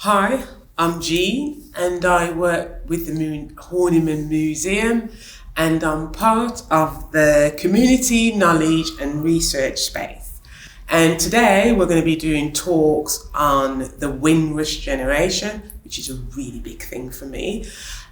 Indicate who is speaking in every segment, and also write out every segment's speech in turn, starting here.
Speaker 1: Hi, I'm Jean and I work with the Horniman Museum and I'm part of the community knowledge and research space. And today we're going to be doing talks on the Windrush Generation, which is a really big thing for me.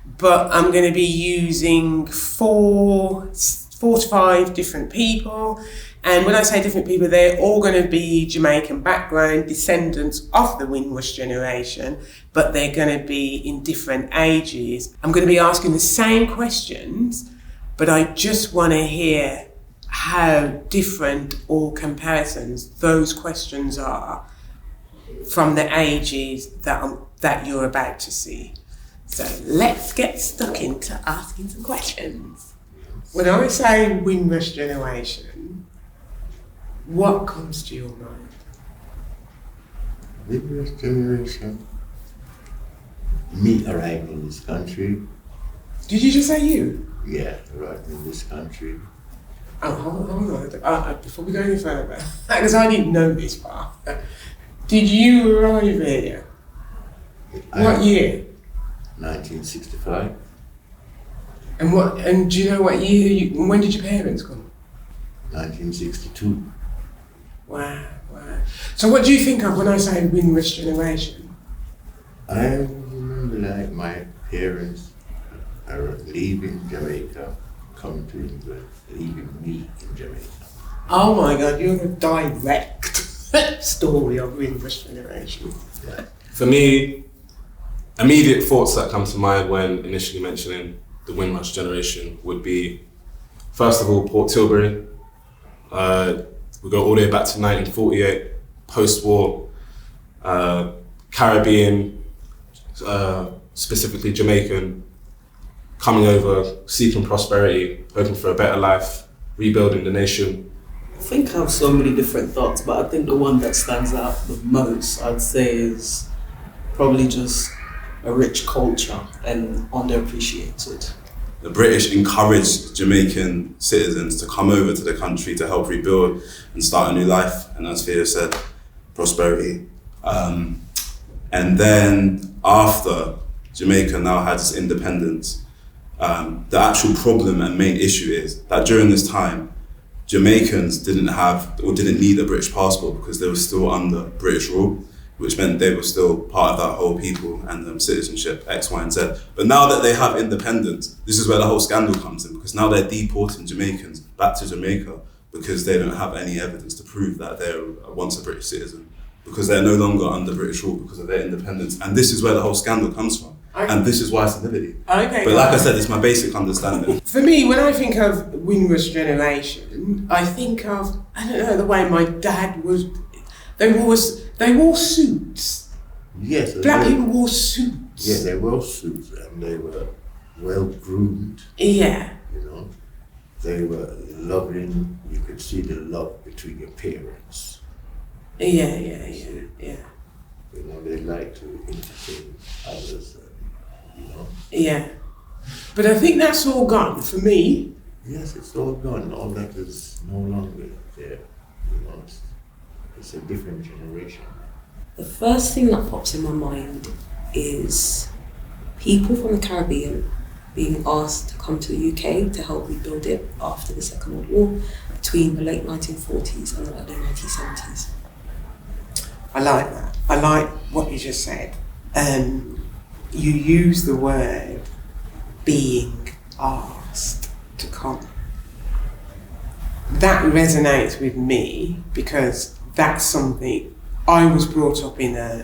Speaker 1: But I'm going to be using four to five different people. And when I say different people, they're all going to be Jamaican background, descendants of the Windrush Generation, but they're going to be in different ages. I'm going to be asking the same questions, but I just want to hear how different or comparisons those questions are from the ages that you're about to see. So let's get stuck into asking some questions. When I say Windrush Generation, what comes to your mind?
Speaker 2: Winous Generation. Me arrived in this country.
Speaker 1: Did you just say you?
Speaker 2: Yeah, arrived in this country.
Speaker 1: Oh, hold on. Before we go any further, because I didn't know this part. Did you arrive here? What year?
Speaker 2: 1965.
Speaker 1: And do you know what year? When did your parents come?
Speaker 2: 1962.
Speaker 1: Wow. So what do you think of when I say Windrush Generation?
Speaker 2: I remember like my parents are leaving Jamaica, coming to England, leaving me in Jamaica.
Speaker 1: Oh my God, you're a direct story of Windrush Generation.
Speaker 2: Yeah.
Speaker 3: For me, immediate thoughts that come to mind when initially mentioning the Windrush Generation would be, first of all, Port Tilbury. We go all the way back to 1948, post-war, Caribbean, specifically Jamaican, coming over, seeking prosperity, hoping for a better life, rebuilding the nation.
Speaker 4: I think I have so many different thoughts, but I think the one that stands out the most, I'd say, is probably just a rich culture and underappreciated.
Speaker 5: The British encouraged Jamaican citizens to come over to the country to help rebuild and start a new life, and as Theo said, prosperity. And then after Jamaica now had its independence, the actual problem and main issue is that during this time, Jamaicans didn't need a British passport because they were still under British rule, which meant they were still part of that whole people and citizenship, X, Y, and Z. But now that they have independence, this is where the whole scandal comes in, because now they're deporting Jamaicans back to Jamaica because they don't have any evidence to prove that they're once a British citizen, because they're no longer under British rule because of their independence. And this is where the whole scandal comes from. Okay. And this is why it's a liberty.
Speaker 1: Okay.
Speaker 5: But like I said, it's my basic understanding.
Speaker 1: For me, when I think of Windrush Generation, I think of, the way my dad was, they wore suits.
Speaker 2: Yes.
Speaker 1: Black people wore suits.
Speaker 2: Yeah, they wore suits and they were well groomed.
Speaker 1: Yeah.
Speaker 2: They were loving, you could see the love between your parents.
Speaker 1: Yeah.
Speaker 2: They like to entertain others,
Speaker 1: Yeah. But I think that's all gone for me.
Speaker 2: Yes, it's all gone. All that is no longer there. It's a different generation.
Speaker 6: The first thing that pops in my mind is people from the Caribbean being asked to come to the UK to help rebuild it after the Second World War between the late 1940s and the early 1970s.
Speaker 1: I like that. I like what you just said. You use the word being asked to come. That resonates with me because that's something I was brought up in a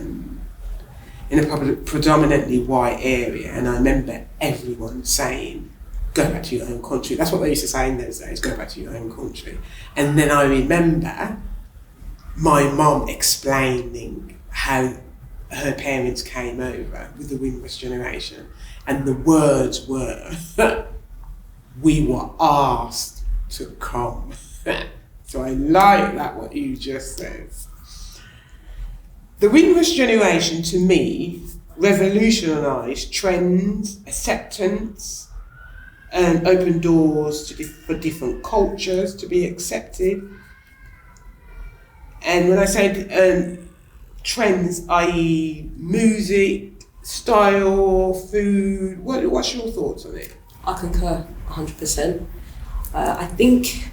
Speaker 1: predominantly white area, and I remember everyone saying, go back to your own country. That's what they used to say in those days, go back to your own country. And then I remember my mom explaining how her parents came over with the Windrush Generation, and the words were, we were asked to come. So I like that, what you just said. The Windrush Generation, to me, revolutionised trends, acceptance, and opened doors for different cultures to be accepted. And when I say trends, i.e. music, style, food? What's your thoughts on it?
Speaker 6: I concur 100%. I think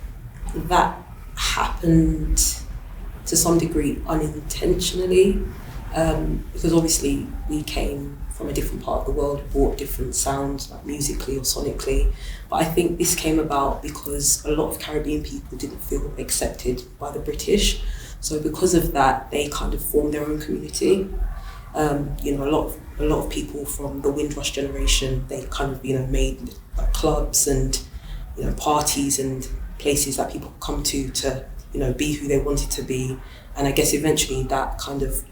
Speaker 6: that happened to some degree unintentionally, because obviously we came from a different part of the world, brought different sounds, like musically or sonically. But I think this came about because a lot of Caribbean people didn't feel accepted by the British. So because of that, they kind of formed their own community. You know, a lot of people from the Windrush Generation, they kind of, you know, made like clubs and, you know, parties and places that people come to, you know, be who they wanted to be. And I guess eventually that kind of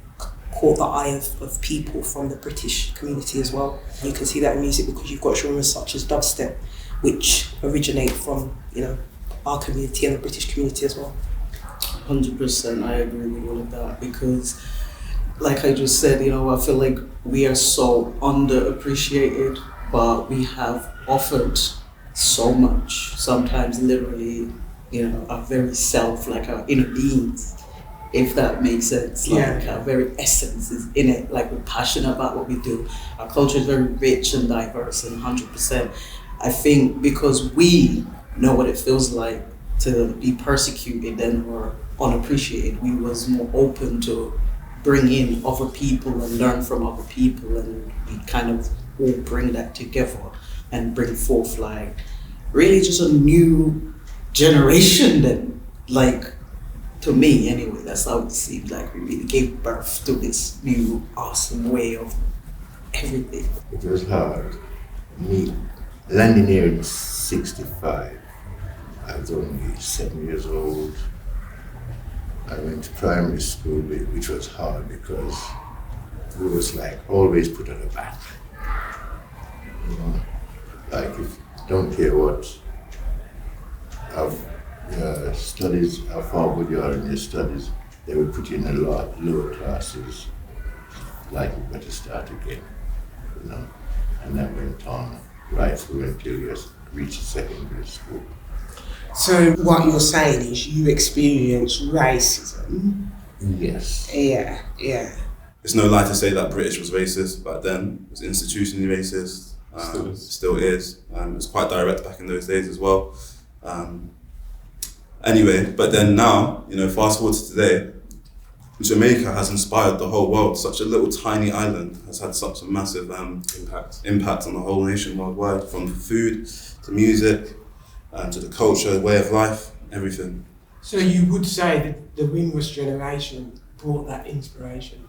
Speaker 6: caught the eye of people from the British community as well. You can see that in music because you've got genres such as dubstep, which originate from, you know, our community and the British community as well.
Speaker 4: 100%, I agree with all of that, because like I just said, you know, I feel like we are so underappreciated, but we have offered so much, sometimes literally, you know, our very self, like our inner beings, if that makes sense. Like our very essence is in it, like we're passionate about what we do. Our culture is very rich and diverse, and 100%. I think because we know what it feels like to be persecuted and or unappreciated, we was more open to bring in other people and learn from other people, and we kind of all bring that together and bring forth like really just a new generation. Then, like, to me anyway, that's how it seemed like we really gave birth to this new awesome way of everything.
Speaker 2: It was hard. Me landing here in '65, I was only 7 years old. I went to primary school, which was hard because we was like always put on the back. You know, like if don't care what of studies, how far good you are in your studies, they would put you in a lot lower classes. Like you better start again, you know. And that went on right through until you reached secondary school.
Speaker 1: So what you're saying is you experienced racism?
Speaker 2: Yes.
Speaker 1: Yeah.
Speaker 5: It's no lie to say that British was racist back then. It was institutionally racist. Still is. It was quite direct back in those days as well. Anyway, but then now, you know, fast forward to today, Jamaica has inspired the whole world. Such a little tiny island has had such a massive impact on the whole nation worldwide, from food to music, to the culture, way of life, everything.
Speaker 1: So you would say that the Winous Generation brought that inspiration?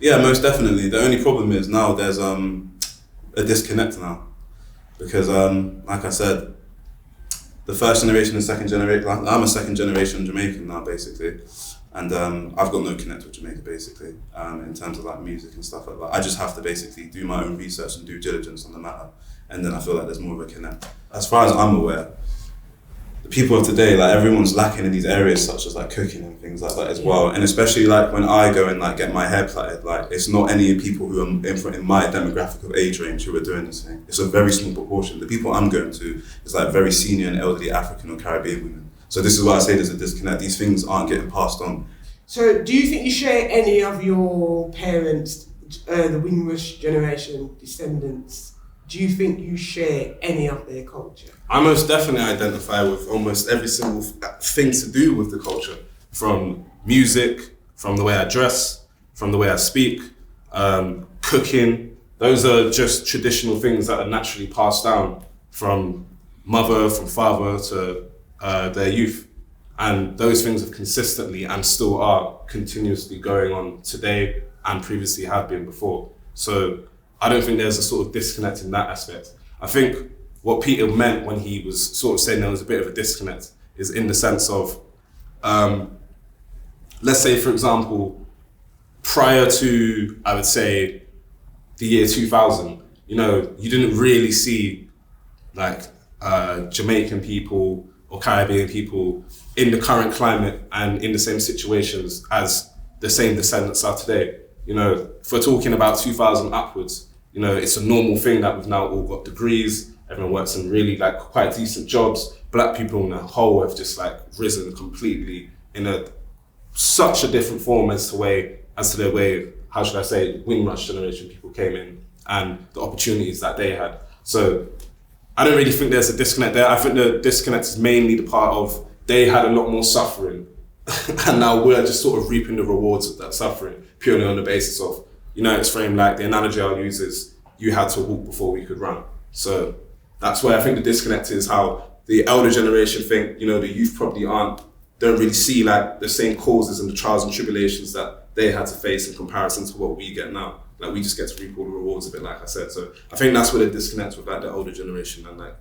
Speaker 5: Yeah, most definitely. The only problem is now there's a disconnect now, because like I said, the first generation and second generation, I'm a second generation Jamaican now basically, and I've got no connect with Jamaica basically, in terms of like music and stuff like that. I just have to basically do my own research and due diligence on the matter, and then I feel like there's more of a connect. As far as I'm aware, the people of today, like everyone's lacking in these areas such as like cooking and things like that as well. And especially like when I go and like get my hair plaited, like it's not any people who are in my demographic of age range who are doing this thing. It's a very small proportion. The people I'm going to is like very senior and elderly African or Caribbean women. So this is why I say there's a disconnect. These things aren't getting passed on.
Speaker 1: So do you think you share any of your parents, the Winrush Generation descendants, do you think you share any of their culture?
Speaker 3: I most definitely identify with almost every single thing to do with the culture, from music, from the way I dress, from the way I speak, cooking. Those are just traditional things that are naturally passed down from mother, from father to their youth. And those things have consistently and still are continuously going on today and previously have been before. So I don't think there's a sort of disconnect in that aspect. I think what Peter meant when he was sort of saying there was a bit of a disconnect is in the sense of, let's say, for example, prior to, I would say, the year 2000, you know, you didn't really see like Jamaican people or Caribbean people in the current climate and in the same situations as the same descendants are today. You know, if we're talking about 2000 upwards, you know, it's a normal thing that we've now all got degrees, everyone works in really like quite decent jobs. Black people in a whole have just like risen completely in such a different form as to way as to their way, how should I say, Windrush Generation people came in and the opportunities that they had. So I don't really think there's a disconnect there. I think the disconnect is mainly the part of they had a lot more suffering and now we're just sort of reaping the rewards of that suffering purely on the basis of, it's framed like the analogy I'll use is you had to walk before we could run. So that's where I think the disconnect is, how the elder generation think, the youth probably don't really see like the same causes and the trials and tribulations that they had to face in comparison to what we get now. Like we just get to reap all the rewards of it, like I said. So I think that's where the disconnect with like the older generation and like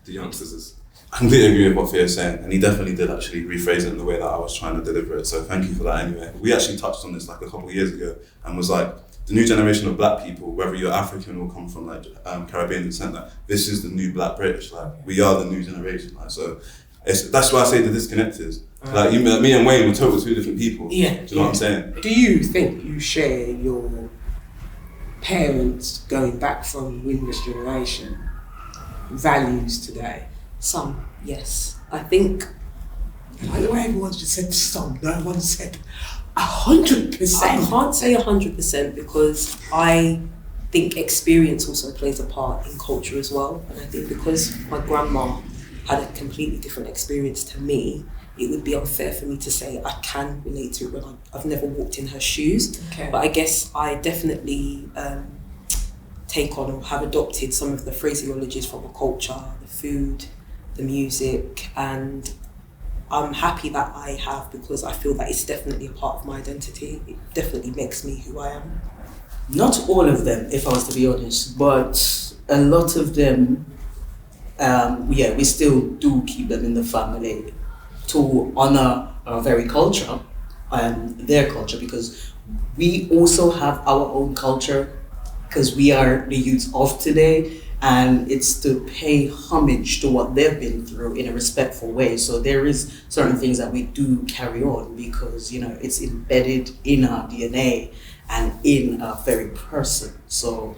Speaker 3: the youngsters is.
Speaker 5: I completely agree with what Theo's saying, and he definitely did actually rephrase it in the way that I was trying to deliver it. So thank you for that anyway. We actually touched on this like a couple of years ago and was like, the new generation of black people, whether you're African or come from like Caribbean descent, like this is the new black British. Like we are the new generation. Like so, that's why I say the disconnect is. Like me and Wayne were totally two different people.
Speaker 1: Yeah.
Speaker 5: Do you know what I'm saying?
Speaker 1: Do you think you share your parents going back from Windrush Generation values today?
Speaker 6: Some, yes. I think.
Speaker 1: By the way, everyone just said some. No one said 100%.
Speaker 6: I can't say 100% because I think experience also plays a part in culture as well. And I think because my grandma had a completely different experience to me, it would be unfair for me to say I can relate to it when I've never walked in her shoes.
Speaker 1: Okay.
Speaker 6: But I guess I definitely take on or have adopted some of the phraseologies from the culture, the food, the music, and I'm happy that I have, because I feel that it's definitely a part of my identity. It definitely makes me who I am.
Speaker 4: Not all of them, if I was to be honest, but a lot of them, we still do keep them in the family to honor our very culture and their culture, because we also have our own culture, because we are the youth of today, and it's to pay homage to what they've been through in a respectful way. So there is certain things that we do carry on because, it's embedded in our DNA and in our very person. So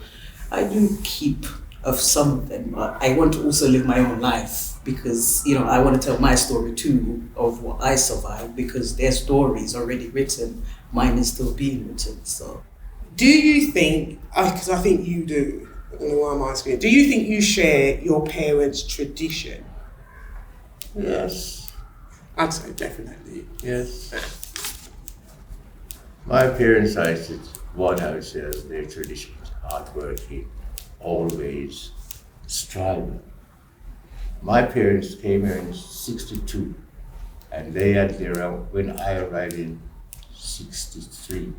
Speaker 4: I do keep of some of them, but I want to also live my own life because, I want to tell my story too of what I survived, because their story is already written, mine is still being written. So
Speaker 1: do you think, because I think you do, I don't know why I'm asking it, do you think you share your parents' tradition?
Speaker 2: Yes.
Speaker 1: I'd say definitely.
Speaker 2: Yes. My parents, what I would say is their tradition, hardworking, always striving. My parents came here in 62, and they had their own, when I arrived in 65,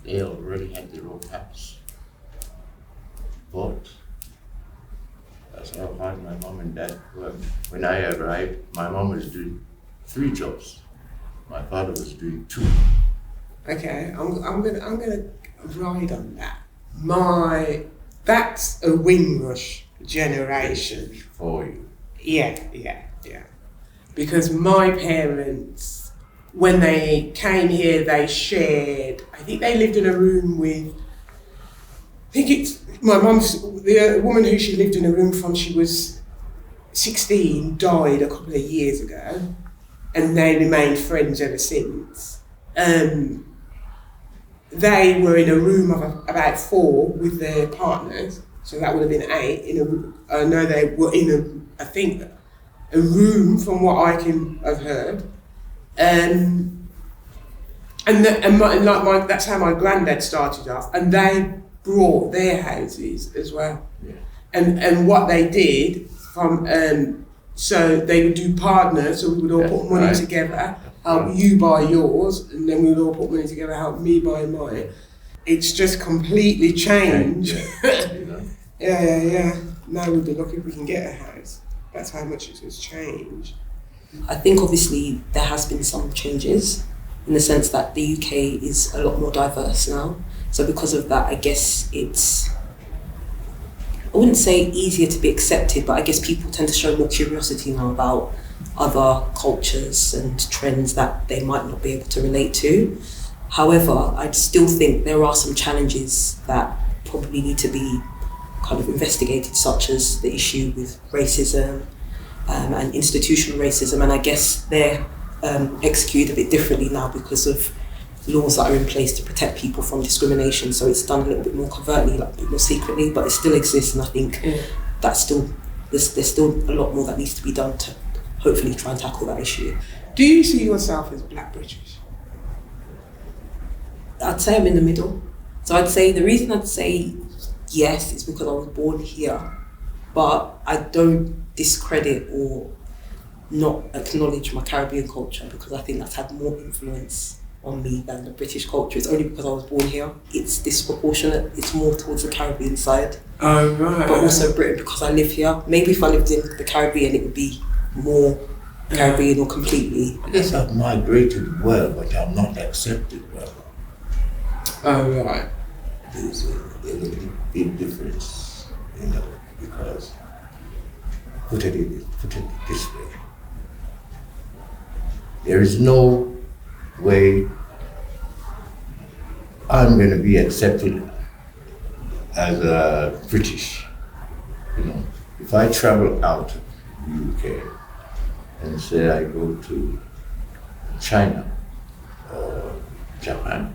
Speaker 2: they already had their own house. But that's how hard my mom and dad worked. When I arrived, my mom was doing 3 jobs. My father was doing 2.
Speaker 1: Okay, I'm gonna ride on that. That's a Windrush generation.
Speaker 2: For you.
Speaker 1: Yeah. Because my parents, when they came here, they shared, I think they lived in a room with, my mum's, the woman who she lived in a room from, she was 16, died a couple of years ago, and they remained friends ever since. They were in a room of about 4 with their partners, so that would have been 8. They were in a room from what I can have heard. That's how my granddad started off, and they brought their houses as well.
Speaker 2: Yeah.
Speaker 1: And what they did so they would do partners, so we would all put money together, help you buy yours, and then we would all put money together, help me buy mine. It's just completely changed. Yeah. Now we'd be lucky if we can get a house. That's how much it has changed.
Speaker 6: I think obviously there has been some changes in the sense that the UK is a lot more diverse now. So because of that, I guess it's, I wouldn't say easier to be accepted, but I guess people tend to show more curiosity now about other cultures and trends that they might not be able to relate to. However, I still think there are some challenges that probably need to be kind of investigated, such as the issue with racism and institutional racism, and I guess they're executed a bit differently now because of laws that are in place to protect people from discrimination. So it's done a little bit more covertly, like a bit more secretly, but it still exists, and I think that's still there's still a lot more that needs to be done to hopefully try and tackle that issue.
Speaker 1: Do you see yourself as Black British?
Speaker 6: I'd say I'm in the middle. So I'd say the reason I'd say yes is because I was born here, but I don't discredit or not acknowledge my Caribbean culture, because I think that's had more influence on me than the British culture. It's only because I was born here. It's disproportionate. It's more towards the Caribbean side.
Speaker 1: Oh, right.
Speaker 6: But also Britain, because I live here. Maybe if I lived in the Caribbean, it would be more Caribbean or completely.
Speaker 2: Yes, I've migrated well, but I'm not accepted well.
Speaker 1: Oh, right.
Speaker 2: There's a big difference, because put it this way. There is no way I'm going to be accepted as a British. If I travel out of the UK and say I go to China or Japan,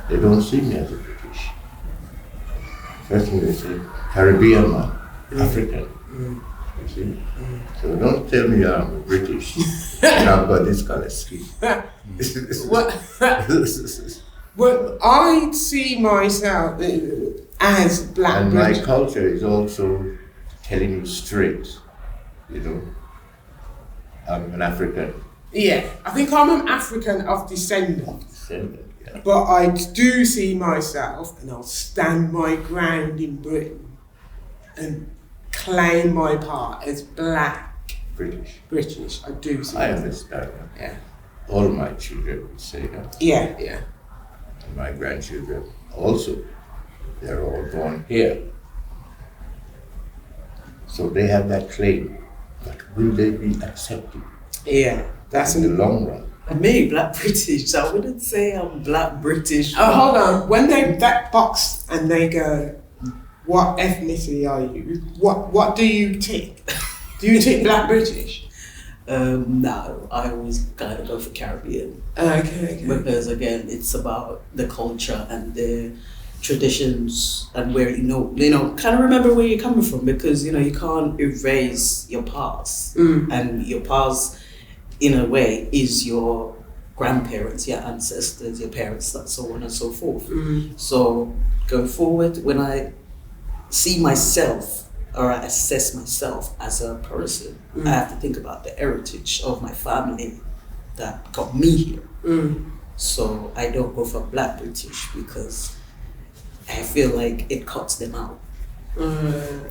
Speaker 2: they don't see me as a British. First thing they say, Caribbean man, African. You see? So don't tell me I'm British and I've got this kind of skin.
Speaker 1: Well, I see myself as Black
Speaker 2: And
Speaker 1: British.
Speaker 2: my culture is also telling you straight, I'm an African
Speaker 1: Yeah, I think I'm an African of descendant.
Speaker 2: descendant. Yeah.
Speaker 1: But I do see myself, and I'll stand my ground in Britain and claim my part as Black
Speaker 2: British.
Speaker 1: I do see
Speaker 2: I
Speaker 1: myself.
Speaker 2: understand.
Speaker 1: Yeah.
Speaker 2: All my children would say that.
Speaker 1: Yeah.
Speaker 2: And my grandchildren also. They're all born here. So they have that claim. But will they be accepted
Speaker 1: Yeah. That's
Speaker 2: in the long run?
Speaker 4: Me, Black British. I wouldn't say I'm Black British.
Speaker 1: Oh, hold on. When they that box and they go, what ethnicity are you? What do you tick? Do you tick Black British?
Speaker 4: No, I always kind of go for Caribbean.
Speaker 1: Okay.
Speaker 4: Because again, it's about the culture and the traditions and where kind of remember where you're coming from, because you can't erase your past, and your past in a way is your grandparents, your ancestors, your parents, and so on and so forth. So going forward, when I see myself or I assess myself as a person, I have to think about the heritage of my family that got me here. So I don't go for Black British because I feel like it cuts them out.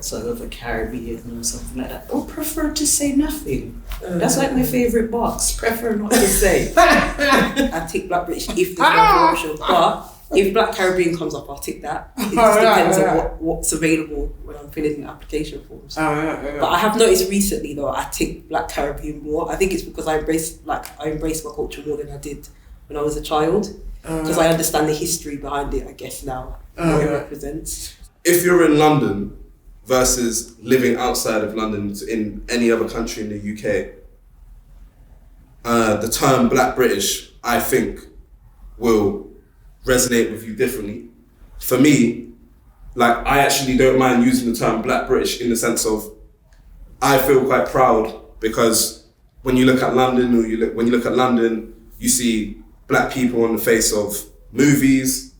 Speaker 4: So I go for Caribbean or something like that. Or prefer to say nothing. That's like my favorite box. Prefer not to say.
Speaker 6: I tick Black British if there's no option, but if Black Caribbean comes up, I'll tick that. It just depends on what's available when I'm filling in application forms. But I have noticed recently though, I tick Black Caribbean more. I think it's because I embrace my culture more than I did when I was a child. Because I understand the history behind it, I guess now, what it represents.
Speaker 3: If you're in London versus living outside of London in any other country in the UK, the term Black British, I think, will resonate with you differently. For me, I actually don't mind using the term Black British in the sense of I feel quite proud, because when you look at London, you see Black people on the face of movies,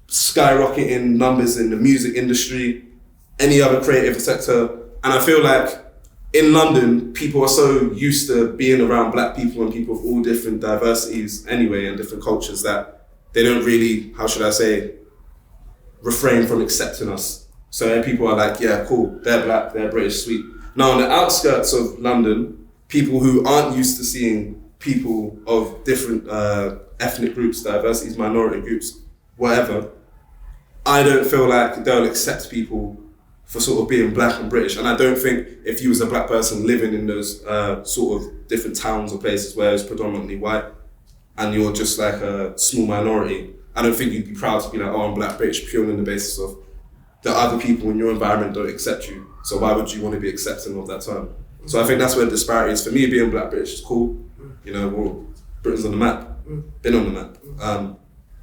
Speaker 3: skyrocketing numbers in the music industry, any other creative sector. And I feel like in London, people are so used to being around Black people and people of all different diversities anyway and different cultures that they don't really, refrain from accepting us. So people are like, yeah, cool, they're Black, they're British, sweet. Now on the outskirts of London, people who aren't used to seeing people of different ethnic groups, diversities, minority groups, whatever, I don't feel like they'll accept people for sort of being Black and British. And I don't think if you was a Black person living in those sort of different towns or places where it's predominantly white and you're just like a small minority, I don't think you'd be proud to be like, oh, I'm Black British, purely on the basis of the other people in your environment don't accept you. So why would you want to be accepting of that term? So I think that's where the disparity is. For me, being Black British is cool. Britain's on the map. been on the map,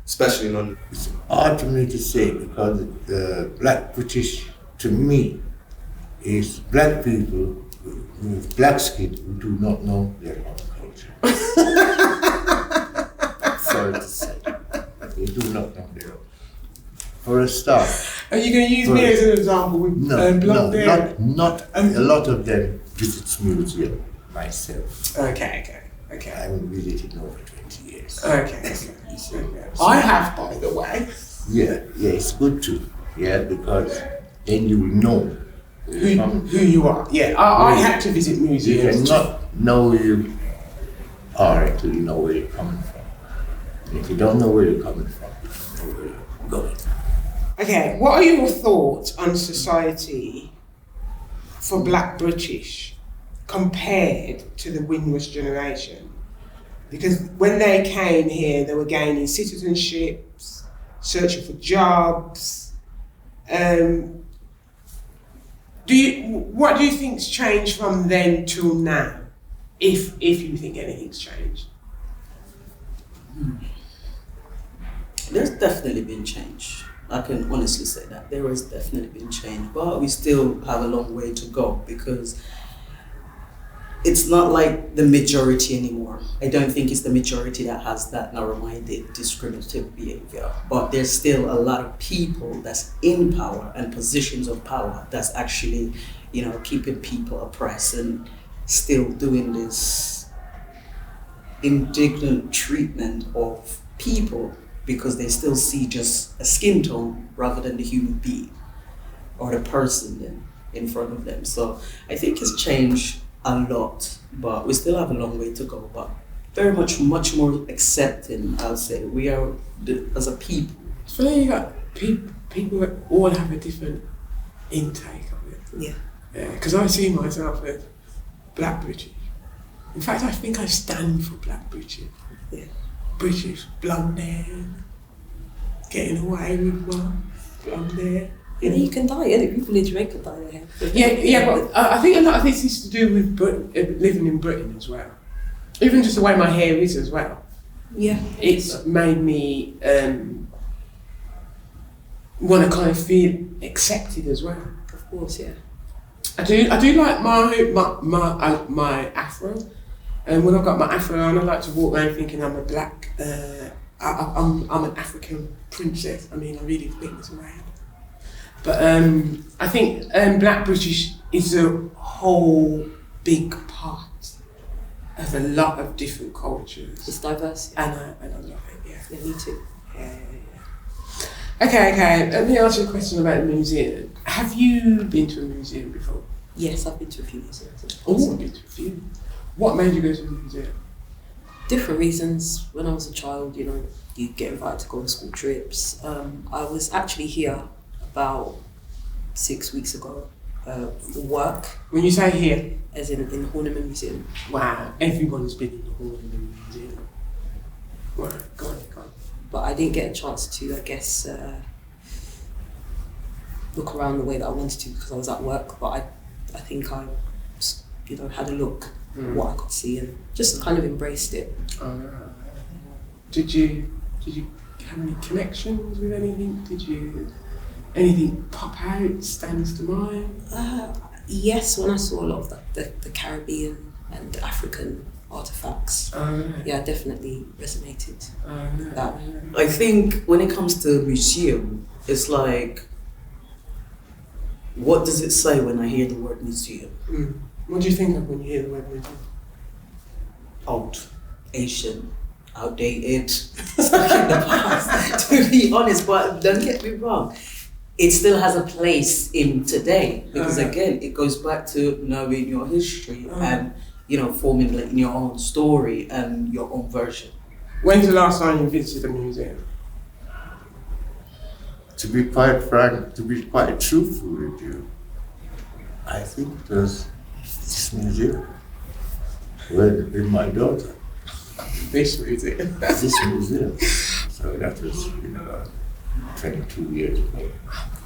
Speaker 3: especially in London.
Speaker 2: It's hard for me to say because the Black British, to me, is black people with black skin who do not know their own culture. Sorry to say, they do not know their own. For a start.
Speaker 1: Are you going to use me as an example with blonde hair?
Speaker 2: Not a lot of them visits museum myself.
Speaker 1: Okay.
Speaker 2: I haven't visited in over 20 years.
Speaker 1: Okay. I have, by the way.
Speaker 2: Yeah, it's good too. Yeah, because then you will know
Speaker 1: who you are. Yeah, I had to visit
Speaker 2: You
Speaker 1: museums.
Speaker 2: cannot know who you are until you know where you're coming from. And if you don't know where you're coming from, you don't know where you're going.
Speaker 1: Okay, what are your thoughts on society for Black British compared to the Winous Generation? Because when they came here, they were gaining citizenships, searching for jobs. What do you think's changed from then till now, if you think anything's changed?
Speaker 4: There's definitely been change. I can honestly say that there has definitely been change, but we still have a long way to go because it's not like the majority anymore. I don't think it's the majority that has that narrow-minded, discriminative behavior, but there's still a lot of people that's in power and positions of power that's actually, keeping people oppressed and still doing this indignant treatment of people because they still see just a skin tone rather than the human being or the person in front of them. So I think it's changed a lot, but we still have a long way to go, but very much more accepting, I'll say. We are, as a people.
Speaker 1: So you got people all have a different intake of it.
Speaker 6: Yeah.
Speaker 1: Yeah, because I see myself as Black British. In fact, I think I stand for Black British.
Speaker 6: Yeah.
Speaker 1: British, blonde hair, getting away with my blonde hair.
Speaker 6: You can dye it. People in Jamaica dye their hair.
Speaker 1: Yeah, but I think a lot of this is to do with living in Britain as well. Even just the way my hair is as well.
Speaker 6: Yeah.
Speaker 1: It's made me want to kind of feel accepted as well.
Speaker 6: Of course, yeah.
Speaker 1: I do like my afro, and when I've got my afro on, I like to walk around thinking I'm a black. I'm an African princess. I mean, I really think this way. But I think Black British is a whole big part of a lot of different cultures.
Speaker 6: It's diverse.
Speaker 1: And I love it. Yeah.
Speaker 6: Yeah, me too.
Speaker 1: Yeah. Okay. Let me ask you a question about the museum. Have you been to a museum before?
Speaker 6: Yes, I've been to a few museums.
Speaker 1: Oh, I've been to a few. What made you go to a museum?
Speaker 6: Different reasons. When I was a child, you get invited to go on school trips. I was actually here about 6 weeks ago for work.
Speaker 1: When you say here?
Speaker 6: As in the Horniman Museum.
Speaker 1: Wow, everyone's been in the Horniman Museum. Wow, go on.
Speaker 6: But I didn't get a chance to, I guess, look around the way that I wanted to because I was at work. But I think I, had a look at what I could see and just kind of embraced it.
Speaker 1: Did you have any connections with anything? Anything pop out, stands to mind?
Speaker 6: Yes, when I saw a lot of the Caribbean and African artifacts, yeah, definitely resonated. That.
Speaker 4: I think when it comes to museum, it's like, what does it say when I hear the word museum?
Speaker 1: What do you think of when you hear the word museum?
Speaker 4: Old, Asian, outdated, stuck in the past, to be honest, but don't get me wrong. It still has a place in today because again, it goes back to knowing your history and formulating your own story and your own version.
Speaker 1: When's the last time you visited a museum?
Speaker 2: To be quite frank, to be quite truthful with you, I think it was this museum with my daughter.
Speaker 1: This museum?
Speaker 2: This museum. So that was 22 years ago.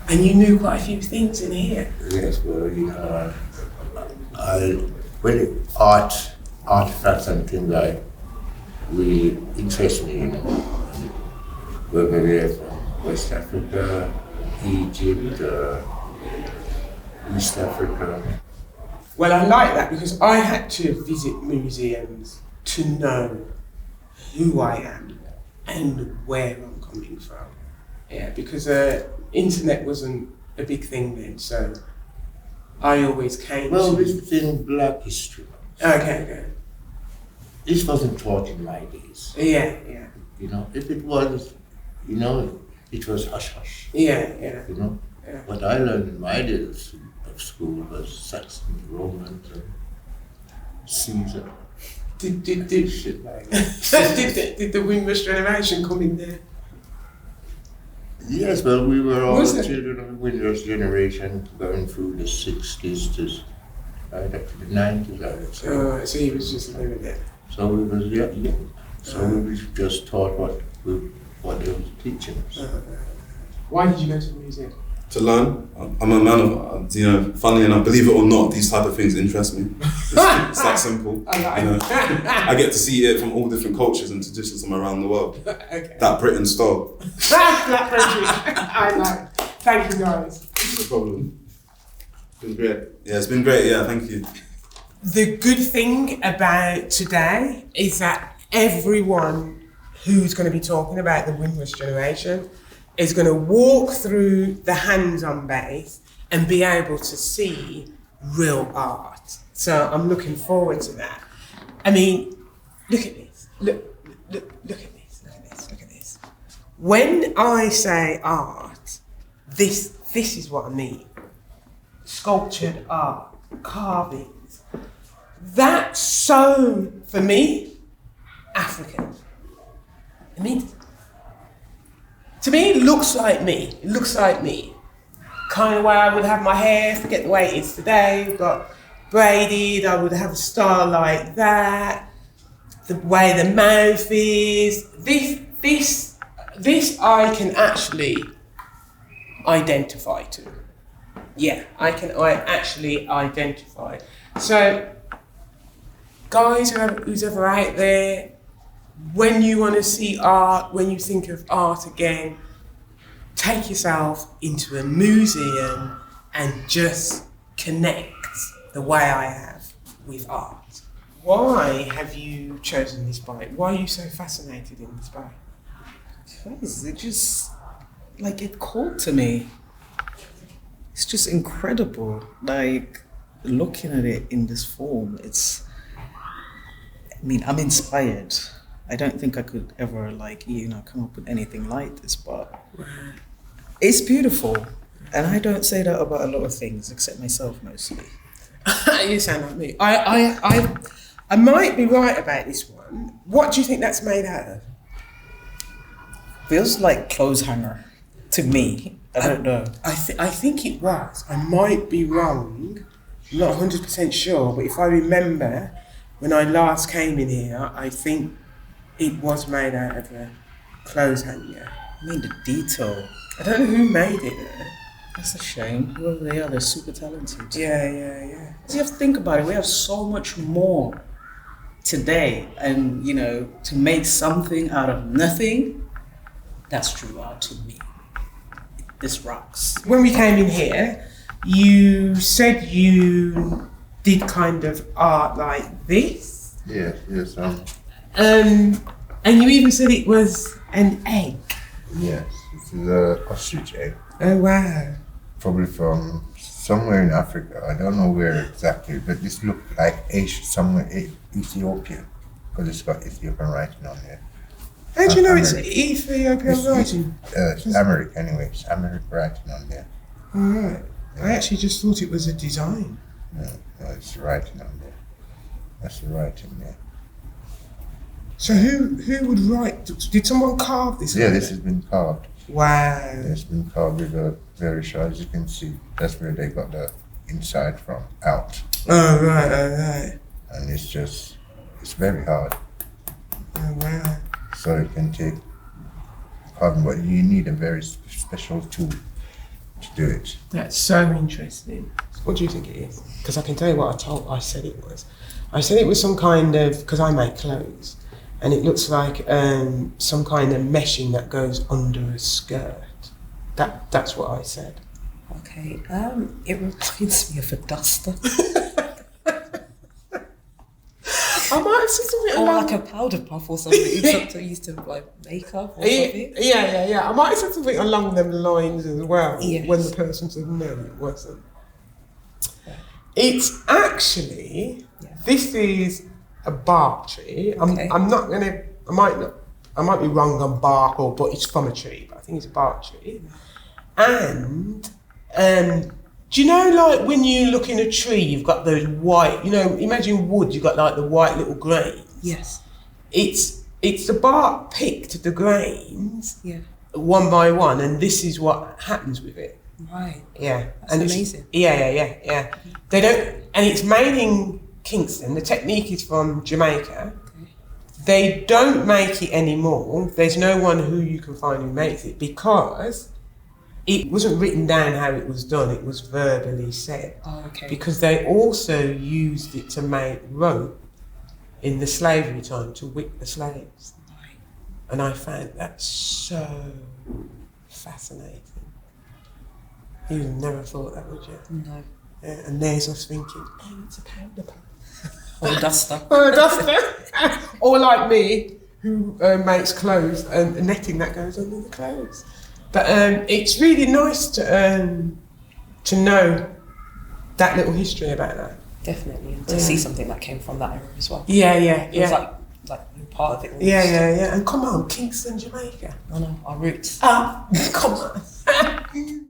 Speaker 1: And you knew quite a few things in here?
Speaker 2: Yes, well, artifacts and things, I really interests me, whether they're from West Africa, Egypt, East Africa.
Speaker 1: Well, I like that because I had to visit museums to know who I am and where I'm coming from. Yeah, because internet wasn't a big thing then, so I always came
Speaker 2: Well,
Speaker 1: to...
Speaker 2: this is in Black history.
Speaker 1: Okay.
Speaker 2: This wasn't taught in my days.
Speaker 1: Yeah.
Speaker 2: If it was, it was hush-hush.
Speaker 1: Yeah.
Speaker 2: Yeah.
Speaker 1: Yeah.
Speaker 2: What I learned in my days of school was Saxon, Romans, and Caesar.
Speaker 1: Did
Speaker 2: Shit like that.
Speaker 1: did the Windrush Generation come in there?
Speaker 2: Yes, well, we were all
Speaker 1: Was it?
Speaker 2: children of the Windrush Generation, going through the 60s to right up to the 90s, I would say.
Speaker 1: Oh, so he was just living it.
Speaker 2: So we was young. So we was just taught what they were teaching us.
Speaker 1: Why did you go to the museum?
Speaker 3: To learn. I'm a man of, funnily enough, believe it or not, these type of things interest me. It's that simple.
Speaker 1: I like
Speaker 3: I get to see it from all different cultures and traditions from around the world.
Speaker 1: Okay.
Speaker 3: That Britain style.
Speaker 1: Black Frederick. I like. Thank you guys.
Speaker 3: No problem. It's been great. Yeah, it's been great. Yeah, thank you.
Speaker 1: The good thing about today is that everyone who's going to be talking about the Winous Generation is going to walk through the hands-on base and be able to see real art. So I'm looking forward to that. I mean, look at this. Look at this. When I say art, this is what I mean. Sculptured art, carvings. That's so, for me, African. I mean, to me, it looks like me. It looks like me. Kind of way I would have my hair, forget the way it is today, but braided, I would have a style like that. The way the mouth is. This I can actually identify to. Yeah, I actually identify. So, guys, who's ever out there, when you want to see art, when you think of art again, take yourself into a museum and just connect the way I have with art. Why have you chosen this bike? Why are you so fascinated in this bike?
Speaker 4: Because it just, it called to me. It's just incredible. Looking at it in this form, I'm inspired. I don't think I could ever come up with anything like this, but it's beautiful. And I don't say that about a lot of things, except myself mostly.
Speaker 1: You sound like me. I might be right about this one. What do you think that's made out of?
Speaker 4: Feels like clothes hanger to me. I don't know.
Speaker 1: I think it was. I might be wrong. I'm not 100% sure, but if I remember when I last came in here, I think it was made out of a clothes hanger.
Speaker 4: I mean, the detail.
Speaker 1: I don't know who made it though.
Speaker 4: That's a shame. Whoever they are, they're super talented.
Speaker 1: Yeah.
Speaker 4: You have to think about it. We have so much more today. And, to make something out of nothing, that's true art to me. This rocks.
Speaker 1: When we came in here, you said you did kind of art like this.
Speaker 2: Yes.
Speaker 1: And you even said it was an egg.
Speaker 2: Yes, this is a ostrich egg.
Speaker 1: Oh wow.
Speaker 2: Probably from somewhere in Africa. I don't know where exactly, but this looked like somewhere Ethiopia, because it's got Ethiopian writing on there.
Speaker 1: How do you know it's Ethiopian writing?
Speaker 2: It's Amharic anyway. It's Amharic writing on there.
Speaker 1: Alright. I actually just thought it was a design.
Speaker 2: No, it's writing on there. That's the writing there.
Speaker 1: So who would write? Did someone carve this?
Speaker 2: Yeah, this has been carved.
Speaker 1: Wow.
Speaker 2: It's been carved with a very sharp, as you can see. That's where they got the inside from, out.
Speaker 1: Oh right.
Speaker 2: And it's very hard.
Speaker 1: Oh wow.
Speaker 2: So it can take carving, but you need a very special tool to do it.
Speaker 1: That's so interesting. What do you think it is? Because I can tell you what I said it was. I said it was some kind of, because I make clothes, and it looks like some kind of meshing that goes under a skirt. That's what I said.
Speaker 6: Okay. It reminds me of a duster.
Speaker 1: I might have said something
Speaker 6: Or
Speaker 1: along...
Speaker 6: like a powder puff or something you used to like makeup or something.
Speaker 1: Yeah. I might have said something along them lines as well.
Speaker 6: Yes.
Speaker 1: When the person said no, it wasn't. It's actually, this is a bark tree.
Speaker 6: Okay.
Speaker 1: I'm not gonna, I might be wrong on bark but it's from a tree, but I think it's a bark tree. And, do you know, like when you look in a tree, you've got those white, imagine wood, you've got like the white little grains.
Speaker 6: Yes.
Speaker 1: It's the bark picked the grains one by one, and this is what happens with it.
Speaker 6: Right.
Speaker 1: Yeah.
Speaker 6: That's
Speaker 1: and
Speaker 6: amazing.
Speaker 1: Yeah. They don't, and it's made in Kingston. The technique is from Jamaica.
Speaker 6: Okay.
Speaker 1: They don't make it anymore. There's no one who you can find who makes it because it wasn't written down how it was done. It was verbally said.
Speaker 6: Oh, okay.
Speaker 1: Because they also used it to make rope in the slavery time to whip the slaves.
Speaker 6: Right.
Speaker 1: And I found that so fascinating. You never thought that, would you?
Speaker 6: No.
Speaker 1: Yeah, and there's us thinking, it's a powder puff.
Speaker 6: Or a duster.
Speaker 1: Or a duster. Or like me, who makes clothes and netting that goes under the clothes. But it's really nice to know that little history about that.
Speaker 6: Definitely. And to see something that came from that era as well.
Speaker 1: Yeah.
Speaker 6: It was like you're part of it. Almost.
Speaker 1: Yeah. And come on, Kingston, Jamaica.
Speaker 6: I know, our roots.
Speaker 1: Come on.